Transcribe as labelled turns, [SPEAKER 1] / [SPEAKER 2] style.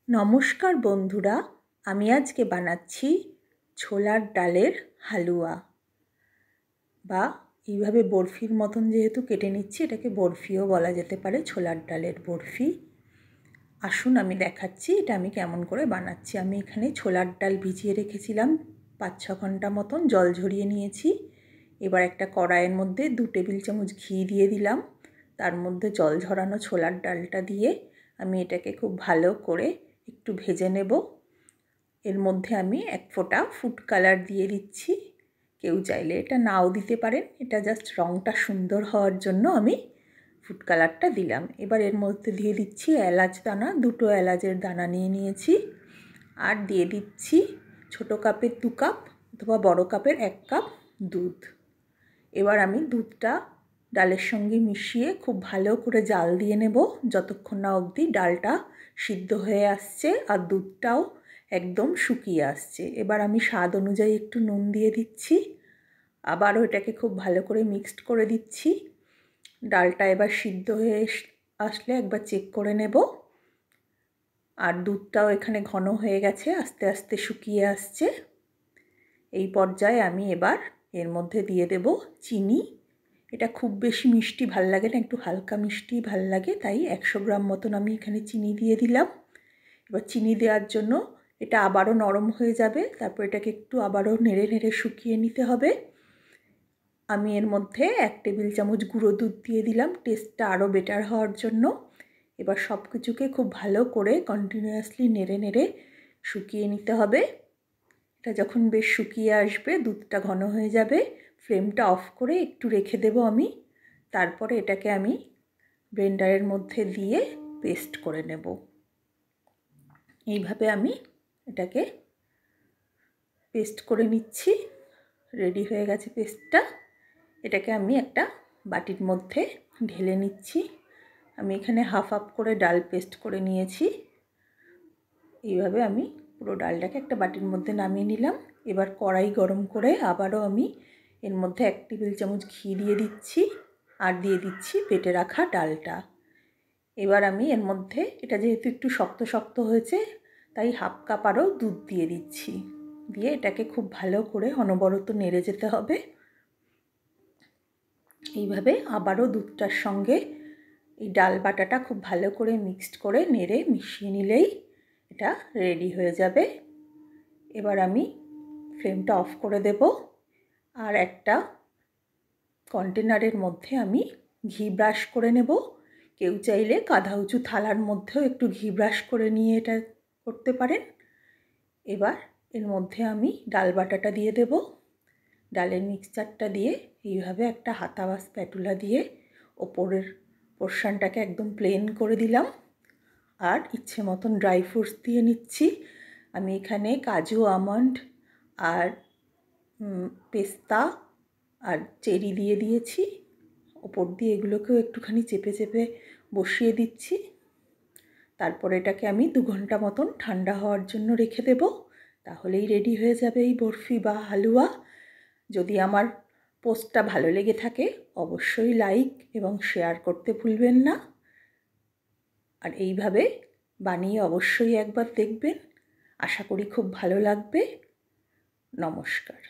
[SPEAKER 1] নমস্কার বন্ধুরা, আমি আজকে বানাচ্ছি ছোলার ডালের হালুয়া, বা এইভাবে বরফির মতন যেহেতু কেটে নিচ্ছি এটাকে বরফিও বলা যেতে পারে, ছোলার ডালের বরফি। আসুন আমি দেখাচ্ছি এটা আমি কেমন করে বানাচ্ছি। আমি এখানে ছোলার ডাল ভিজিয়ে রেখেছিলাম 5-6 ঘন্টা মতন, জল ঝরিয়ে নিয়েছি। এবার একটা কড়াইয়ের মধ্যে 2 টেবিল চামচ ঘি দিয়ে দিলাম, তার মধ্যে জল ঝরানো ছোলার ডালটা দিয়ে আমি এটাকে খুব ভালো করে একটু ভেজে নেব। এর মধ্যে আমি 1 ফোঁটা ফুড কালার দিয়ে দিচ্ছি। কেউ চাইলে এটা নাও দিতে পারেন, এটা জাস্ট রঙটা সুন্দর হওয়ার জন্য আমি ফুড কালারটা দিলাম। এবার এর মধ্যে দিয়ে দিচ্ছি এলাচ দানা, 2টো এলাচের দানা নিয়ে নিয়েছি। আর দিয়ে দিচ্ছি ছোটো কাপের 2 কাপ অথবা বড় কাপের 1 কাপ দুধ। এবার আমি দুধটা ডালের সঙ্গে মিশিয়ে খুব ভালো করে জাল দিয়ে নেব যতক্ষণ না অবধি ডালটা সিদ্ধ হয়ে আসছে আর দুধটাও একদম শুকিয়ে আসছে। এবার আমি স্বাদ অনুযায়ী একটু নুন দিয়ে দিচ্ছি, আবারও এটাকে খুব ভালো করে মিক্সড করে দিচ্ছি। ডালটা এবার সিদ্ধ হয়ে আসলে একবার চেক করে নেব। আর দুধটাও এখানে ঘন হয়ে গেছে, আস্তে আস্তে শুকিয়ে আসছে। এই পর্যায়ে আমি এবার এর মধ্যে দিয়ে দেব চিনি। এটা খুব বেশি মিষ্টি ভাল লাগে না, একটু হালকা মিষ্টি ভাল লাগে, তাই 100 গ্রাম মতন আমি এখানে চিনি দিয়ে দিলাম। এবার চিনি দেওয়ার জন্য এটা আবারও নরম হয়ে যাবে, তারপর এটাকে একটু আবারও নেড়ে নেড়ে শুকিয়ে নিতে হবে। আমি এর মধ্যে 1 টেবিল চামচ গুঁড়ো দুধ দিয়ে দিলাম টেস্টটা আরও বেটার হওয়ার জন্য। এবার সব কিছুকে খুব ভালো করে কন্টিনিউয়াসলি নেড়ে নেড়ে শুকিয়ে নিতে হবে। এটা যখন বেশ শুকিয়ে আসবে, দুধটা ঘন হয়ে যাবে, ফ্লেমটা অফ করে একটু রেখে দেব আমি। তারপরে এটাকে আমি ব্লেন্ডারের মধ্যে দিয়ে পেস্ট করে নেব। এইভাবে আমি এটাকে পেস্ট করে নিচ্ছি। রেডি হয়ে গেছে পেস্টটা। এটাকে আমি একটা বাটির মধ্যে ঢেলে নিচ্ছি। আমি এখানে হাফ করে ডাল পেস্ট করে নিয়েছি। এইভাবে আমি পুরো ডালটাকে একটা বাটির মধ্যে নামিয়ে নিলাম। এবার কড়াই গরম করে আবারও আমি এর মধ্যে 1 টেবিল চামচ ঘি দিয়ে দিচ্ছি আর দিয়ে দিচ্ছি বেটে রাখা ডালটা। এবার আমি এর মধ্যে, এটা যেহেতু একটু শক্ত শক্ত হয়েছে তাই হাফ কাপ আরও দুধ দিয়ে দিচ্ছি। দিয়ে এটাকে খুব ভালো করে অনবরত নেড়ে যেতে হবে। এইভাবে আবারও দুধটার সঙ্গে এই ডাল বাটাটা খুব ভালো করে মিক্সড করে নেড়ে মিশিয়ে নিলেই এটা রেডি হয়ে যাবে। এবার আমি ফ্লেমটা অফ করে দেব আর একটা কন্টেনারের মধ্যে আমি ঘি ব্রাশ করে নেব। কেউ চাইলে কাঁধা উঁচু থালার মধ্যেও একটু ঘি ব্রাশ করে নিয়ে এটা করতে পারেন। এবার এর মধ্যে আমি ডাল বাটাটা দিয়ে দেব। ডালের মিক্সচারটা দিয়ে এইভাবে একটা হাতা বা স্প্যাটুলা দিয়ে ওপরের পোর্শনটাকে একদম প্লেন করে দিলাম। আর ইচ্ছে মতন ড্রাই ফ্রুটস দিয়ে নিচ্ছি। আমি এখানে কাজু, আমন্ড আর পেস্তা আর চেরি দিয়ে দিয়েছি। ওপর দিয়ে এগুলোকেও একটুখানি চেপে চেপে বসিয়ে দিচ্ছি। তারপর এটাকে আমি 2 ঘন্টা মতন ঠান্ডা হওয়ার জন্য রেখে দেব। তাহলেই রেডি হয়ে যাবে এই বরফি বা হালুয়া। যদি আমার পোস্টটা ভালো লেগে থাকে অবশ্যই লাইক এবং শেয়ার করতে ভুলবেন না। আর এইভাবে বানিয়ে অবশ্যই একবার দেখবেন, আশা করি খুব ভালো লাগবে। নমস্কার।